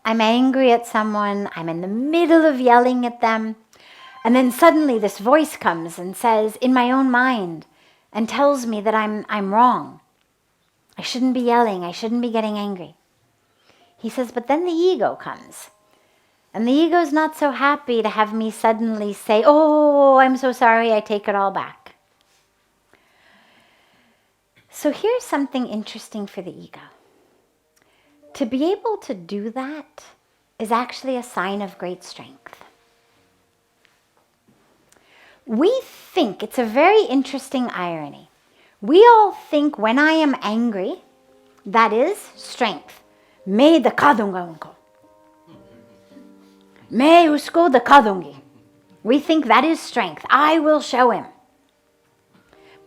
I'm angry at someone, I'm in the middle of yelling at them, and then suddenly this voice comes and says in my own mind and tells me that I'm wrong. I shouldn't be yelling, I shouldn't be getting angry. He says, but then the ego comes. And the ego's not so happy to have me suddenly say, oh, I'm so sorry, I take it all back. So here's something interesting for the ego. To be able to do that is actually a sign of great strength. We think, it's a very interesting irony. We all think when I am angry, that is strength. मैं दिखा दूंगा उनको. मैं उसको दिखा दूंगी. We think that is strength. I will show him.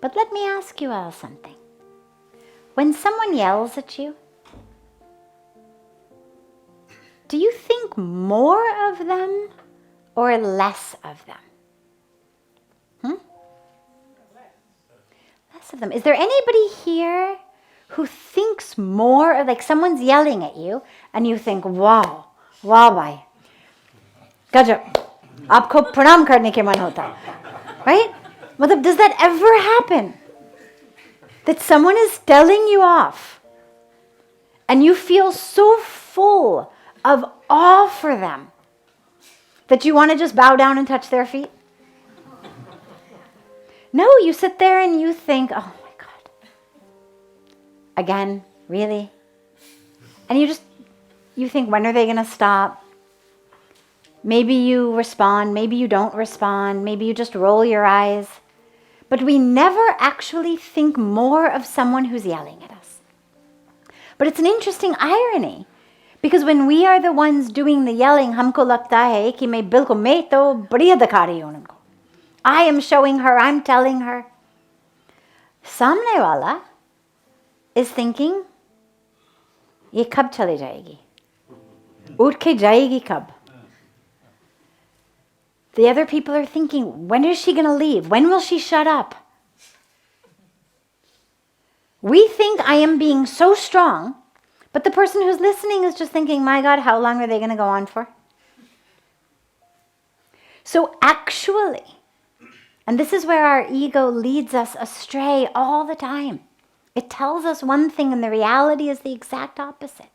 But let me ask you all something. When someone yells at you, do you think more of them or less of them? Less of them. Is there anybody here who thinks more of, like someone's yelling at you and you think, wow, wow bhai, gajab, aapko pranam karne ke man hota, right? Matlab, does that ever happen? That someone is telling you off and you feel so full of awe for them that you want to just bow down and touch their feet? No, you sit there and you think, oh my God, again, really? And you think, when are they going to stop? Maybe you respond, maybe you don't respond, maybe you just roll your eyes. But we never actually think more of someone who's yelling at us. But it's an interesting irony, because when we are the ones doing the yelling, humko lagta hai ki main bilkul main to badhiya dikha rahi hu unko. I am showing her, I'm telling her. Samne wala is thinking, ye kab chale jayegi? Uth ke jayegi kab? The other people are thinking, when is she going to leave? When will she shut up? We think I am being so strong, but the person who's listening is just thinking, my God, how long are they going to go on for? So actually, and this is where our ego leads us astray all the time. It tells us one thing and the reality is the exact opposite.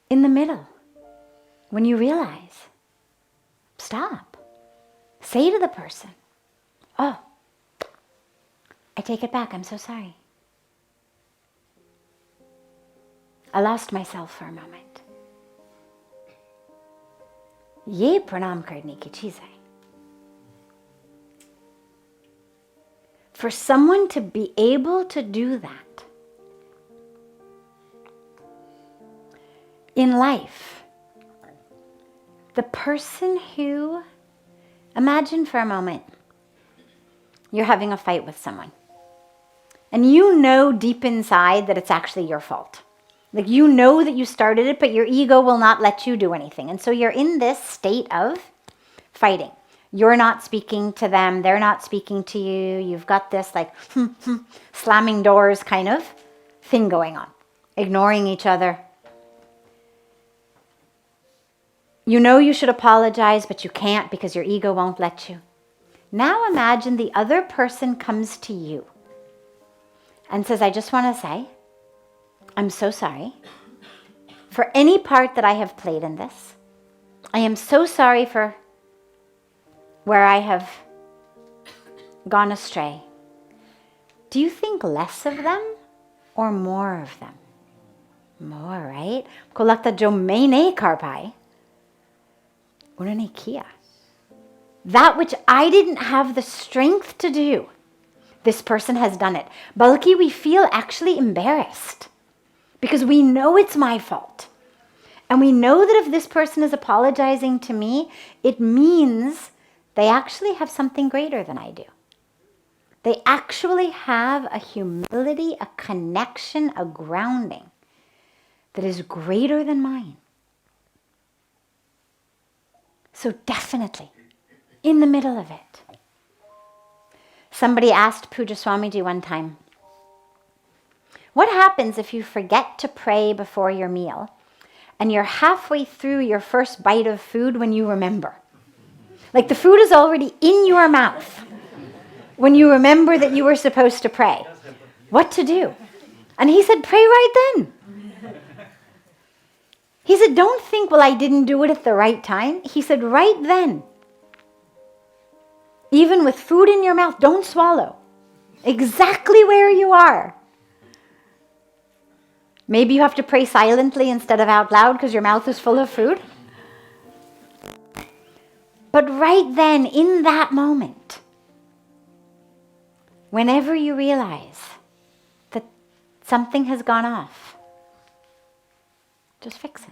In the middle, when you realize, stop. Say to the person, oh, I take it back, I'm so sorry. I lost myself for a moment. Ye pranam karne ki cheez hai. For someone to be able to do that in life, the person who, imagine for a moment, you're having a fight with someone. And you know deep inside that it's actually your fault. Like you know that you started it, but your ego will not let you do anything. And so you're in this state of fighting. You're not speaking to them, they're not speaking to you. You've got this like slamming doors kind of thing going on. Ignoring each other. You know you should apologize, but you can't because your ego won't let you. Now imagine the other person comes to you and says, I just want to say, I'm so sorry for any part that I have played in this. I am so sorry for where I have gone astray. Do you think less of them or more of them? More, right? Ko lagta jo main nahi kar paaye, unhone kiya. That which I didn't have the strength to do, this person has done it. Balki we feel actually embarrassed because we know it's my fault. And we know that if this person is apologizing to me, it means they actually have something greater than I do. They actually have a humility, a connection, a grounding that is greater than mine. So definitely, in the middle of it. Somebody asked Pujya Swamiji one time, What happens if you forget to pray before your meal and you're halfway through your first bite of food when you remember? Like the food is already in your mouth when you remember that you were supposed to pray. What to do? And he said, pray right then. He said, don't think, well, I didn't do it at the right time. He said, right then. Even with food in your mouth, don't swallow. Exactly where you are. Maybe you have to pray silently instead of out loud because your mouth is full of food. But right then, in that moment, whenever you realize that something has gone off, just fix it.